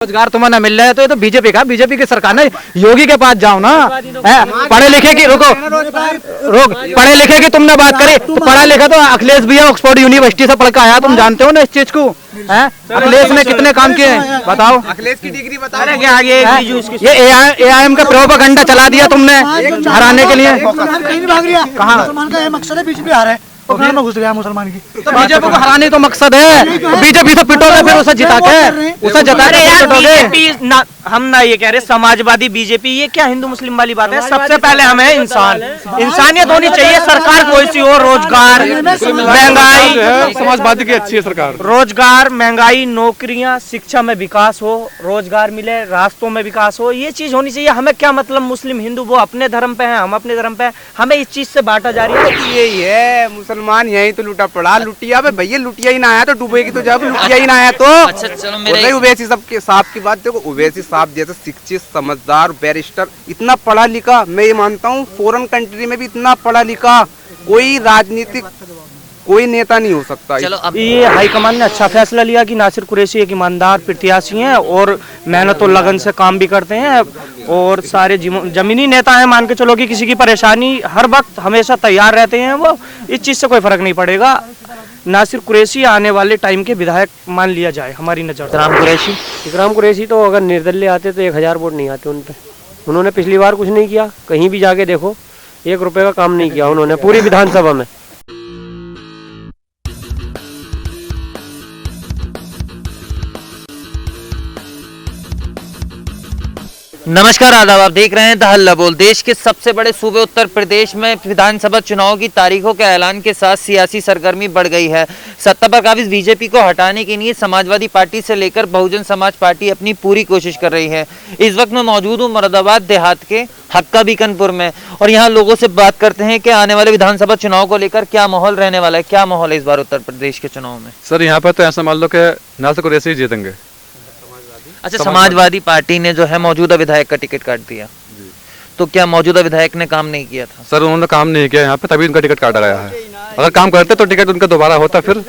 रोजगार तुम्हें ना मिल रहा है तो ये तो बीजेपी का, बीजेपी की सरकार ने, योगी के पास जाओ ना। पढ़े लिखे की रुको पढ़े लिखे की तुमने बात करी तो पढ़ा लिखा तो अखिलेश भैया ऑक्सफोर्ड यूनिवर्सिटी से पढ़ के आया, तुम जानते हो ना इस चीज को। अखिलेश ने कितने काम किए हैं बताओ। अखिलेश की डिग्री बता ये AIM का प्रोपेगेंडा चला दिया तुमने हराने के लिए। कहाँ मकसद है बीजेपी हारे में घुस गया मुसलमान की। तो बीजेपी को हराने तो मकसद है, बीजेपी तो पिटोगे फिर उसे जिता के बीजेपी हम ना ये कह रहे समाजवादी बीजेपी, ये क्या हिंदू मुस्लिम वाली बात है। सबसे पहले हमें इंसानियत होनी चाहिए। सरकार कोई सी हो, रोजगार, महंगाई, समाजवादी की अच्छी है सरकार। रोजगार, महंगाई, नौकरियां, शिक्षा में विकास हो, रोजगार मिले, रास्तों में विकास हो, ये चीज होनी चाहिए। हमें क्या मतलब मुस्लिम हिंदू वो अपने धर्म पे हैं, हम अपने धर्म पे हैं, हमें इस चीज से बांटा जा रही है। यही है मुसलमान यही तो लूटा पड़ा। लुटिया भैया लुटिया ही ना आया तो डूबेगी तो जब लुटिया ही ना आया तो। अच्छा चलो मेरे उवैसी सबके साहब की बात देखो, उवैसी साहब जैसे शिक्षित समझदार बैरिस्टर इतना पढ़ा लिखा, मैं ये मानता हूँ फॉरेन कंट्री में भी इतना पढ़ा लिखा कोई राजनीतिक कोई नेता नहीं हो सकता। चलो अब ये हाईकमान ने अच्छा फैसला लिया कि नासिर कुरैशी एक ईमानदार प्रत्याशी हैं और मेहनत और लगन से काम भी करते हैं और सारे जमीनी नेता हैं। मान के चलो कि किसी की परेशानी हर वक्त हमेशा तैयार रहते हैं, वो इस चीज से कोई फर्क नहीं पड़ेगा। नासिर कुरैशी आने वाले टाइम के विधायक मान लिया जाए हमारी नजर। इकराम कुरैशी तो अगर निर्दलीय आते तो 1000 वोट नहीं आते उन पे। उन्होंने पिछली बार कुछ नहीं किया, कहीं भी जाके देखो 1 रुपए का काम नहीं किया उन्होंने पूरी विधानसभा में। नमस्कार आदाब, आप देख रहे हैं द हल्ला बोल। देश के सबसे बड़े सूबे उत्तर प्रदेश में विधानसभा चुनाव की तारीखों के ऐलान के साथ सियासी सरगर्मी बढ़ गई है। सत्ता पर काबिज बीजेपी को हटाने के लिए समाजवादी पार्टी से लेकर बहुजन समाज पार्टी अपनी पूरी कोशिश कर रही है। इस वक्त मैं मौजूद हूँ मुरादाबाद देहात के हक्का बीकनपुर में और यहाँ लोगों से बात करते हैं कि आने वाले विधानसभा चुनाव को लेकर क्या माहौल रहने वाला है। क्या माहौल है इस बार उत्तर प्रदेश के चुनाव में? सर यहाँ पर तो ऐसा मान लो कि नासिर कुरैशी जीतेंगे। अच्छा, समाजवादी पार्टी ने जो है मौजूदा विधायक का टिकट काट दिया, तो क्या मौजूदा विधायक ने काम नहीं किया था? सर उन्होंने काम नहीं किया यहाँ पे, तभी उनका टिकट काटा गया है। अगर काम करते तो टिकट उनका दोबारा होता, फिर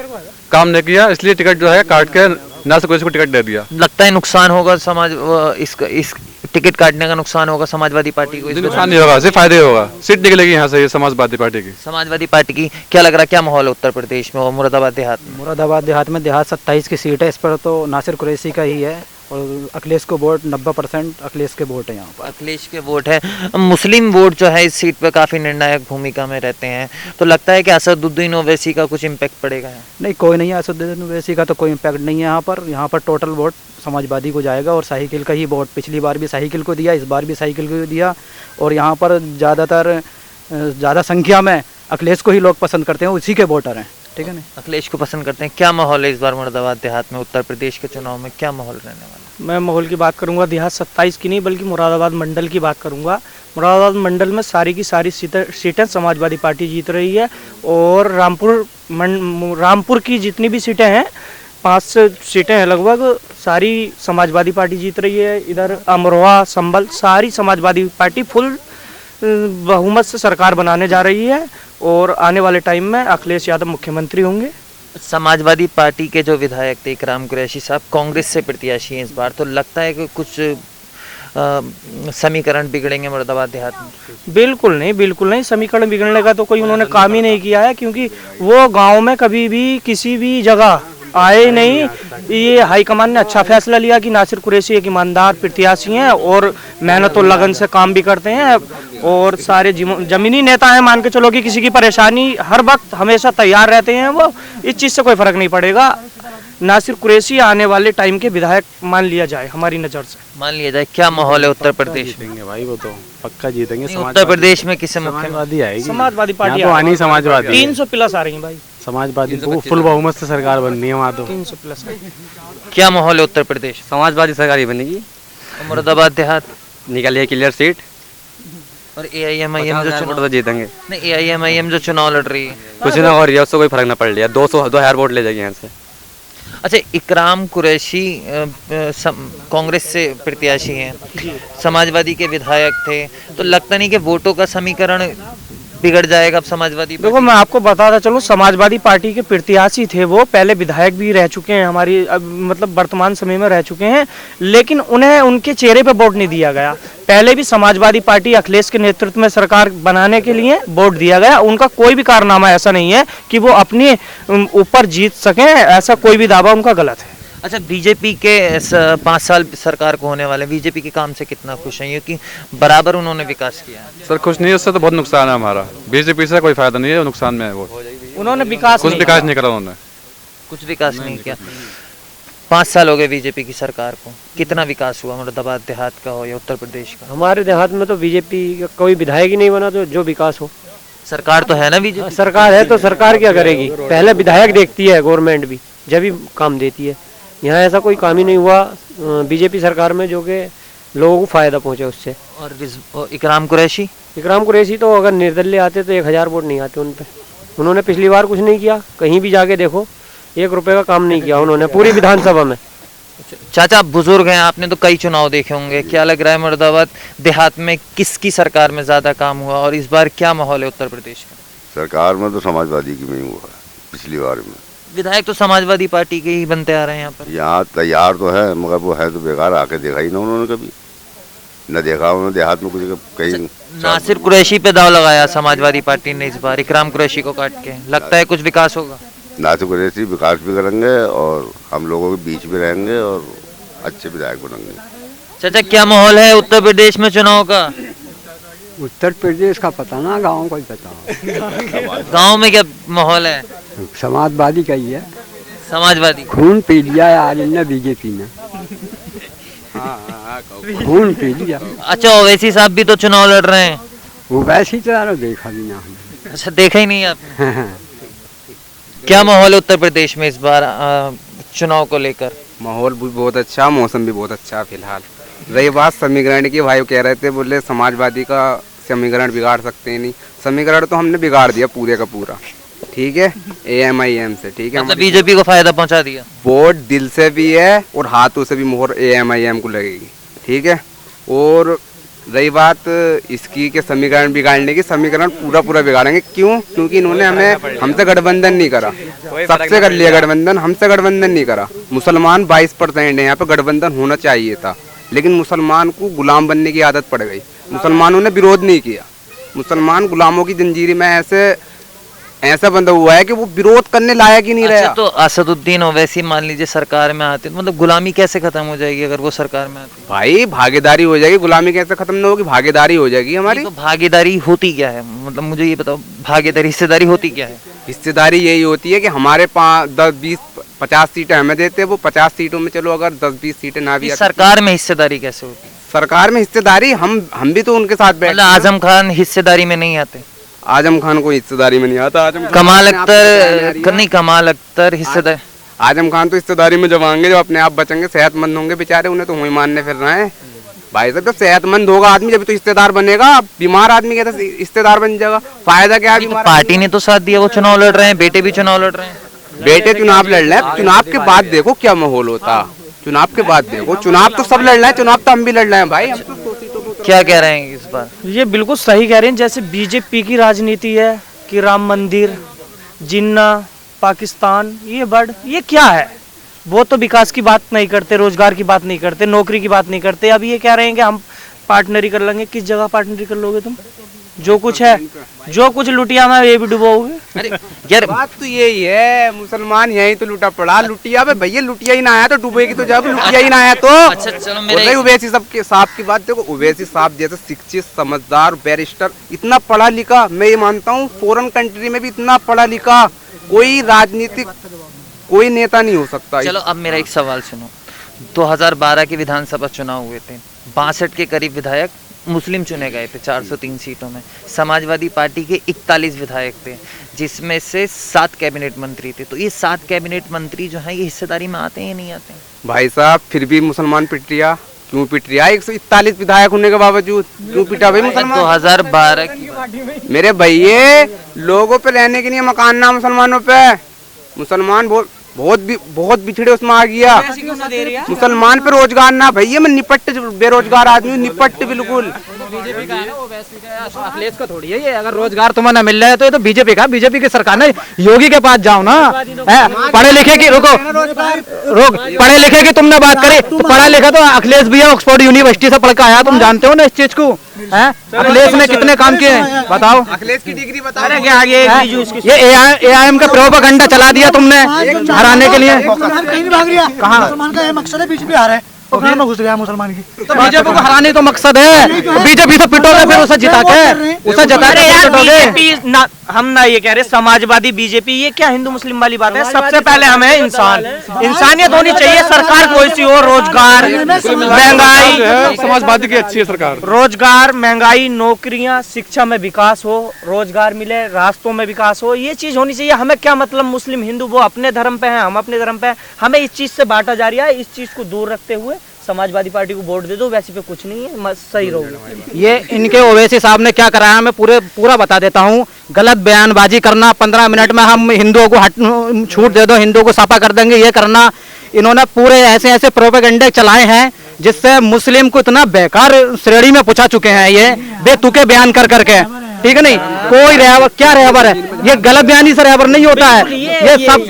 काम नहीं किया इसलिए टिकट जो है काट के नासिर कुरैशी को टिकट दे दिया। लगता है नुकसान होगा इस टिकट काटने का नुकसान होगा समाजवादी पार्टी को? नुकसान नहीं होगा, सिर्फ फायदे होगा। सीट निकलेगी यहाँ से समाजवादी पार्टी की। समाजवादी पार्टी की क्या लग रहा है, क्या माहौल है उत्तर प्रदेश में और मुरादाबाद देहात में? मुरादाबाद देहात में 27 की सीट है, इस पर तो नासिर कुरैशी का ही है और अखिलेश को वोट 90% अखिलेश के वोट है यहाँ पर। अखिलेश के वोट है। मुस्लिम वोट जो है इस सीट पर काफी निर्णायक भूमिका में रहते हैं, तो लगता है कि असदुद्दीन ओवैसी का कुछ इम्पैक्ट पड़ेगा है? नहीं, कोई नहीं है, असदुद्दीन ओवैसी का तो कोई इम्पैक्ट नहीं है यहाँ पर टोटल वोट समाजवादी को जाएगा और साइकिल का ही वोट। पिछली बार भी साइकिल को दिया, इस बार भी साइकिल को दिया और यहाँ पर ज़्यादा संख्या में अखिलेश को ही लोग पसंद करते हैं, उसी के वोटर हैं। ठीक है ना, अखिलेश को पसंद करते हैं। क्या माहौल है इस बार मुरादाबाद देहात में उत्तर प्रदेश के चुनाव में, क्या माहौल रहने वाला? मैं माहौल की बात करूंगा देहात 27 की नहीं बल्कि मुरादाबाद मंडल की बात करूंगा। मुरादाबाद मंडल में सारी की सारी सीटें समाजवादी पार्टी जीत रही है और रामपुर की जितनी भी सीटें हैं 5 सीटें हैं लगभग, सारी समाजवादी पार्टी जीत रही है। इधर अमरोहा, संभल, सारी समाजवादी पार्टी फुल बहुमत से सरकार बनाने जा रही है और आने वाले टाइम में अखिलेश यादव मुख्यमंत्री होंगे। समाजवादी पार्टी के जो विधायक थे इकराम कुरैशी साहब कांग्रेस से प्रत्याशी हैं इस बार, तो लगता है कि कुछ समीकरण बिगड़ेंगे मुरादाबाद देहात में? बिल्कुल नहीं, समीकरण बिगड़ने का तो कोई उन्होंने काम ही नहीं किया है, क्योंकि वो गांव में कभी भी किसी भी जगह आए नहीं। ये हाईकमान ने अच्छा फैसला लिया कि नासिर कुरैशी एक ईमानदार प्रत्याशी हैं और मेहनत और लगन से काम भी करते हैं और सारे जमीनी नेता हैं। मान के चलो कि किसी की परेशानी हर वक्त हमेशा तैयार रहते हैं, वो इस चीज से कोई फर्क नहीं पड़ेगा। नासिर कुरैशी आने वाले टाइम के विधायक मान लिया जाए हमारी नजर से। मान लिया जाए। क्या माहौल है उत्तर प्रदेश में? भाई वो तो पक्का जीतेंगे। उत्तर प्रदेश में किसे समाजवादी आएगी, समाजवादी पार्टी आनी समाजवादी 300 प्लस आ रही है भाई, समाजवादी फुल बहुमत से सरकार बननी है वहाँ तो 300 प्लस। क्या माहौल है उत्तर प्रदेश? समाजवादी सरकार ही बनेगी। मुरादाबाद देहात निकलिए क्लियर सीट और AIM जो चुनाव जीतेंगे। नहीं, AIM जो चुनाव लड़ रही है कुछ ना हो रही है, उससे कोई फर्क ना पड़ लिया। 200-2000 वोट ले जाएगी यहाँ से। अच्छा, इकराम कुरैशी कांग्रेस से प्रत्याशी हैं, समाजवादी के विधायक थे, तो लगता नहीं कि वोटों का समीकरण बिगड़ जाएगा अब समाजवादी पार्टी? देखो मैं आपको बताता चलूं, समाजवादी पार्टी के प्रत्याशी थे वो, पहले विधायक भी रह चुके हैं हमारी, अब मतलब वर्तमान समय में रह चुके हैं, लेकिन उन्हें उनके चेहरे पे वोट नहीं दिया गया। पहले भी समाजवादी पार्टी अखिलेश के नेतृत्व में सरकार बनाने के लिए वोट दिया गया, उनका कोई भी कारनामा ऐसा नहीं है कि वो अपने ऊपर जीत सकें, ऐसा कोई भी दावा उनका गलत है। अच्छा, बीजेपी के 5 साल सरकार को होने वाले, बीजेपी के काम से कितना खुश हैं, क्योंकि बराबर उन्होंने विकास किया है? सर कुछ नहीं है, उससे तो बहुत नुकसान है हमारा। बीजेपी से कोई फायदा नहीं है, नुकसान में है वो। उन्होंने विकास कुछ विकास नहीं करा उन्होंने। कुछ विकास नहीं किया। 5 साल हो गए बीजेपी की सरकार को, कितना विकास हुआ मुरादाबाद देहात का हो या उत्तर प्रदेश का? हमारे देहात में तो बीजेपी का कोई विधायक ही नहीं बना तो जो विकास हो। सरकार तो है ना बीजेपी? सरकार है तो सरकार क्या करेगी, पहले विधायक देखती है गवर्नमेंट भी, जब भी काम देती है। यहाँ ऐसा कोई काम ही नहीं हुआ बीजेपी सरकार में जो कि लोगों को फायदा पहुंचे उससे। और इकराम कुरैशी? इकराम कुरैशी तो अगर निर्दलीय आते तो 1000 वोट नहीं आते उन पे। उन्होंने पिछली बार कुछ नहीं किया, कहीं भी जाके देखो, 1 रुपए का काम नहीं किया उन्होंने पूरी विधानसभा में। चाचा आप बुजुर्ग हैं, आपने तो कई चुनाव देखे होंगे, क्या लग रहा है मुरादाबाद देहात में किसकी सरकार में ज्यादा काम हुआ और इस बार क्या माहौल है उत्तर प्रदेश का? सरकार में तो समाजवादी की में ही हुआ है पिछली बार में। विधायक तो समाजवादी पार्टी के ही बनते आ रहे हैं यहाँ पर। यहाँ तैयार तो है मगर वो है तो बेकार, आके देखा ही ना उन्होंने, कभी न देखा उन्होंने देहात में कुछ कहीं। नासिर कुरैशी पे दाव लगाया समाजवादी पार्टी ने इस बार, इकराम कुरैशी को काट के, लगता है कुछ विकास होगा? नासिर कुरैशी विकास भी करेंगे और हम लोगों के बीच में रहेंगे और अच्छे विधायक बनेंगे। चाचा क्या माहौल है उत्तर प्रदेश में चुनाव का? उत्तर प्रदेश का पता ना, गाँव का ही पता। गांव में क्या माहौल है? समाजवादी का ही है। समाजवादी खून पी लिया है आज इन्हें बीजेपी ने, खून पी लिया। अच्छा, ओवैसी साहब भी तो चुनाव लड़ रहे हैं। वो वैसे ही तो देखा भी ना हमने। अच्छा, देखा ही नहीं आपने? क्या माहौल है उत्तर प्रदेश में इस बार चुनाव को लेकर? माहौल भी बहुत अच्छा, मौसम भी बहुत अच्छा फिलहाल। रही बात समीकरण की, भाई कह रहे थे, बोले समाजवादी का समीकरण बिगाड़ सकते हैं, नहीं समीकरण तो हमने बिगाड़ दिया पूरे का पूरा, ठीक है, AMIM से, ठीक है। मतलब बीजेपी को फायदा पहुंचा दिया। वोट दिल से भी है और हाथों से भी मोहर AMIM को लगेगी, ठीक है। और रही बात इसकी के समीकरण बिगाड़ने की, समीकरण पूरा पूरा बिगाड़ेंगे। क्यों? क्योंकि इन्होंने हमसे गठबंधन नहीं करा, सबसे कर लिया गठबंधन, हमसे गठबंधन नहीं करा। मुसलमान 22% है यहाँ पे, गठबंधन होना चाहिए था, लेकिन मुसलमान को गुलाम बनने की आदत पड़ गई। मुसलमानों ने विरोध नहीं किया, मुसलमान गुलामों की जंजीर में ऐसा बंधा हुआ है कि वो विरोध करने लायक ही नहीं अच्छा, रहा। तो असदुद्दीन ओवैसी मान लीजिए सरकार में आते, मतलब गुलामी कैसे खत्म हो जाएगी अगर वो सरकार में आते? भाई भागीदारी हो जाएगी, गुलामी कैसे खत्म न होगी, भागीदारी हो जाएगी हमारी। तो भागीदारी होती क्या है, मतलब मुझे ये बताओ, भागीदारी हिस्सेदारी होती क्या है? हिस्सेदारी यही होती है कि हमारे 10, 20, 50 सीटें हमें देते हैं, वो 50 सीटों में चलो अगर 10-20 सीटें ना भी, सरकार में हिस्सेदारी कैसे होती है? सरकार में हिस्सेदारी हम भी तो उनके साथ बैठे। मतलब आजम खान हिस्सेदारी में नहीं आते? आजम खान को हिस्सेदारी में नहीं आता। आजम खान कमाल अख्तर नहीं, कमाल अख्तर हिस्सेदारी। आजम खान तो हिस्सेदारी में जब आएंगे, जब अपने आप बचेंगे, सेहतमंद होंगे बेचारे, उन्हें तो वही मानने फिर रहे हैं। भाई साहब जब सेहतमंद होगा आदमी जब तो हिस्सेदार बनेगा, बीमार आदमी कहता हिस्सेदार बन जाएगा, फायदा क्या है? पार्टी ने तो साथ दिया, वो चुनाव लड़ रहे हैं, बेटे भी चुनाव लड़ रहे हैं। बेटे चुनाव लड़ रहे हैं, चुनाव के बाद देखो क्या माहौल होता, चुनाव के बाद देखो। चुनाव तो सब लड़ रहे हैं, चुनाव तो हम भी लड़ रहे हैं भाई। हम तो क्या कह रहे हैं इस बार? ये बिल्कुल सही कह रहे हैं, जैसे बीजेपी की राजनीति है कि राम मंदिर, जिन्ना, पाकिस्तान, ये बर्ड, ये क्या है? वो तो विकास की बात नहीं करते, रोजगार की बात नहीं करते, नौकरी की बात नहीं करते। अब ये कह रहे हैं कि हम पार्टनरी कर लेंगे। किस जगह पार्टनरी कर लोगे तुम? जो कुछ है, जो कुछ लुटिया में ये भी डुबोगे। अरे यार, बात तो यही है, मुसलमान यही तो लुटा पड़ा। लुटिया पे भैया, लुटिया ही ना आया तो डूबेगी तो जब लुटिया ही ना आया तो। अच्छा चलो, मेरे ओवैसी साहब की बात देखो, ओवैसी साहब जैसे शिक्षित, समझदार, बैरिस्टर, इतना पढ़ा लिखा, मैं ये मानता हूँ फॉरेन कंट्री में भी इतना पढ़ा लिखा कोई राजनीतिक कोई नेता नहीं हो सकता। चलो अब मेरा एक सवाल सुनो। 2012 के विधानसभा चुनाव हुए थे, 62 के करीब विधायक मुस्लिम चुने गए थे 403 सीटों में। समाजवादी पार्टी के 41 विधायक थे, जिसमें से 7 कैबिनेट मंत्री थे। तो ये 7 कैबिनेट मंत्री जो हैं, ये हिस्सेदारी में आते हैं या नहीं आते हैं? भाई साहब फिर भी मुसलमान पिट रिया, क्यों पिट रिया? 141 विधायक होने के बावजूद क्यों पिटा भाई मुसलमान? 2012 की मेरे भैया, लोगों पे रहने के लिए मकान ना मुसलमानों पे, मुसलमान बहुत बिछड़े उसमें आ गया। मुसलमान पे रोजगार ना भैया, मैं निपट बेरोजगार आदमी हूँ, निपट बिल्कुल। बीजेपी का है ना, ओवैसी का है, अखिलेश का थोड़ी है ये। अगर रोजगार तुम्हें न मिल रहा है तो ये तो बीजेपी का, बीजेपी की सरकार ने। योगी के पास जाओ ना, पढ़े लिखे की रुको पढ़े लिखे की तुमने बात करी, तो पढ़ा लिखा तो अखिलेश भैया ऑक्सफोर्ड यूनिवर्सिटी से पढ़ के आया, तुम जानते हो ना इस चीज को। अखिलेश ने कितने काम किए हैं बताओ। अखिलेश की डिग्री बता ये एआईएम का प्रोपेगेंडा चला दिया तुमने हराने के लिए। कहीं नहीं भाग रहा, कहाँ मुसलमान का ये मकसद है, बीजेपी हार है, उपनार में घुस गया मुसलमान की। तो बीजेपी को हराने तो मकसद है, बीजेपी से पिटोगे फिर उसे जिता के, उसे जिता के पिटोगे। बीजेपी ना, हम ना ये कह रहे समाजवादी बीजेपी, ये क्या हिंदू मुस्लिम वाली बात है। सबसे पहले हमें इंसान, इंसानियत होनी चाहिए। सरकार कोई सी हो, रोजगार, महंगाई, समाजवादी की अच्छी है सरकार। रोजगार, महंगाई, नौकरियां, शिक्षा में विकास हो, रोजगार मिले, रास्तों में विकास हो, ये चीज होनी चाहिए। हमें क्या मतलब मुस्लिम हिंदू वो अपने धर्म पे हैं, हम अपने धर्म पे हैं, हमें इस चीज से बांटा जा रहा है। इस चीज को दूर रखते हुए समाजवादी पार्टी को वोट दे दो, वैसे पे कुछ नहीं है, सही रहो। ये इनके ओवैसी साहब ने क्या कराया मैं पूरा बता देता हूँ। गलत बयानबाजी करना, 15 मिनट में हम हिंदुओं को छूट दे दो, हिंदुओं को साफा कर देंगे, ये करना। इन्होंने पूरे ऐसे ऐसे प्रोपेगेंडे चलाए हैं जिससे मुस्लिम को इतना बेकार श्रेणी में पूछा चुके हैं, ये बेतुके बयान कर करके। ठीक है नहीं, कोई रहबर क्या रहबर है, ये गलत बयानी से रहबर नहीं होता है, ये सब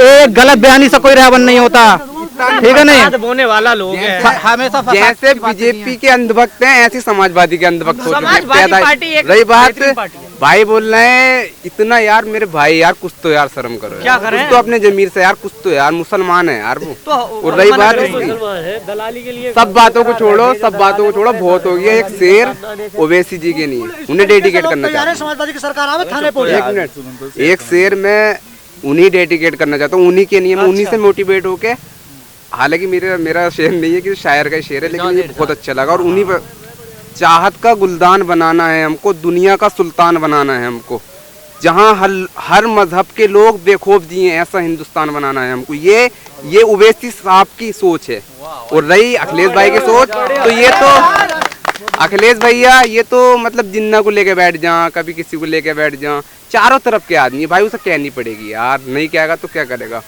एक गलत बयानी से कोई रहबर नहीं होता। ठीक है नहीं, बोने वाला लोग हैं। हमेशा जैसे बीजेपी के अंधभक्त हैं ऐसे समाजवादी के अंधभक्त हो चुके हैं। समाजवादी पार्टी एक रही बात, बेहतरीन पार्टी है। भाई बोल रहे हैं इतना, यार मेरे भाई यार कुछ तो यार शर्म करो, क्या करें? कुछ तो अपने जमीर से यार, कुछ तो यार मुसलमान है यार वो। और रही बात दलाली के लिए सब बातों को छोड़ो, सब बातों को छोड़ो, बहुत हो गया। एक शेर ओवैसी जी के लिए उन्हें डेडिकेट करना चाहता हूँ। समाजवादी की सरकार आवे थाने पहुंच एक मिनट, एक शेर मैं उन्हीं डेडिकेट करना चाहता हूँ, उन्हीं के लिए मैं उन्हीं से मोटिवेट होके। हालांकि मेरा शेर नहीं है कि शायर का शेर है, लेकिन ये बहुत अच्छा लगा। और उन्हीं पर चाहत का गुलदान बनाना है हमको, दुनिया का सुल्तान बनाना है हमको, जहाँ हर मजहब के लोग बेखौफ दिए, ऐसा हिंदुस्तान बनाना है हमको। ये ओवैसी साहब की सोच है। और रही अखिलेश भाई की सोच, तो ये तो अखिलेश भैया ये तो मतलब जिन्ना को लेके बैठ जा, कभी किसी को लेके बैठ जा, चारों तरफ के आदमी भाई, उसे कहनी पड़ेगी यार, नहीं कहेगा तो क्या करेगा।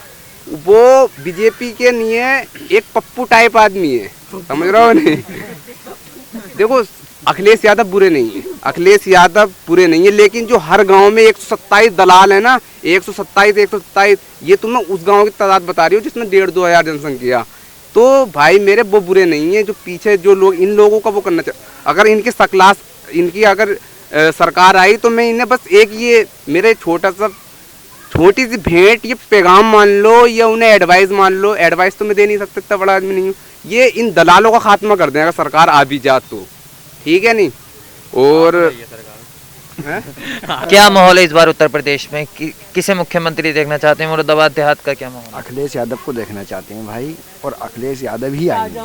वो बीजेपी के लिए एक पप्पू टाइप आदमी है, समझ रहे हो नहीं। देखो अखिलेश यादव बुरे नहीं है, अखिलेश यादव बुरे नहीं है, लेकिन जो हर गांव में 127 दलाल है ना, 127 ये तुम उस गांव की तादाद बता रही हो जिसमें 1,5-2 हज़ार जनसंख्या। तो भाई मेरे वो बुरे नहीं है, जो पीछे जो लोग, इन लोगों का वो करना चाहिए। अगर इनकी सक्लास, इनकी अगर सरकार आई तो मैं इन्हें बस एक ये मेरे छोटी सी भेंट, ये पैगाम मान लो या उन्हें एडवाइस मान लो। एडवाइस तो मैं दे नहीं सकता, इतना बड़ा आदमी नहीं हूँ। ये इन दलालों का खात्मा कर दें अगर सरकार आ भी जाए तो, ठीक है नहीं। और क्या माहौल है इस बार उत्तर प्रदेश में? किसे मुख्यमंत्री देखना चाहते हैं? मुरादाबाद देहात का क्या माहौल? अखिलेश यादव को देखना चाहते हैं भाई, और अखिलेश यादव ही आएंगे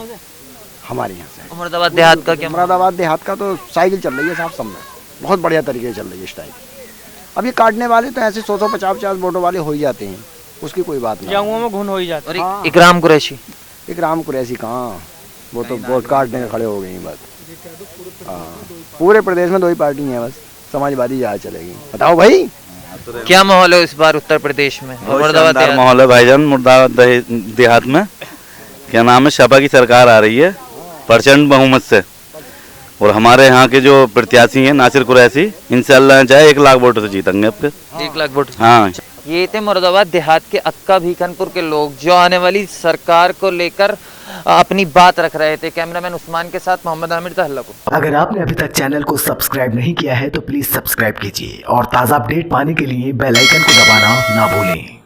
हमारे यहाँ से। मुरादाबाद देहात का क्या? मुरादाबाद देहात का तो साइकिल चल रही है साहब, सब में बहुत बढ़िया तरीके से चल रही है इस टाइम। अब ये काटने वाले तो ऐसे 100-150 वोटों वाले हो ही जाते हैं, उसकी कोई बात नहीं। जंगों में घुन हो ही जाता है। और इकराम कुरैशी कहाँ, वो तो वोट काटने में खड़े हो गई बस। पूरे प्रदेश में 2 ही पार्टी हैं बस, समाजवादी ज़्यादा चलेगी। बताओ भाई क्या माहौल है इस बार उत्तर प्रदेश में? मुरादाबाद देहात माहौल है भाईजान, मुरादाबाद देहात में क्या नाम है, सपा की सरकार आ रही है प्रचंड बहुमत से। और हमारे यहाँ के जो प्रत्याशी हैं नासिर कुरैशी, इंशाल्लाह चाहे 1 लाख वोटों से जीतेंगे अब तक। 1 लाख वोट। हाँ, ये थे मुरादाबाद देहात के अक्का भीखनपुर के लोग जो आने वाली सरकार को लेकर अपनी बात रख रहे थे। कैमरामैन उस्मान के साथ मोहम्मद आमिर तहल्लापुर। अगर आपने अभी तक चैनल को सब्सक्राइब नहीं किया है तो प्लीज सब्सक्राइब कीजिए और ताज़ा अपडेट पाने के लिए बेल आइकन को दबाना ना भूलें।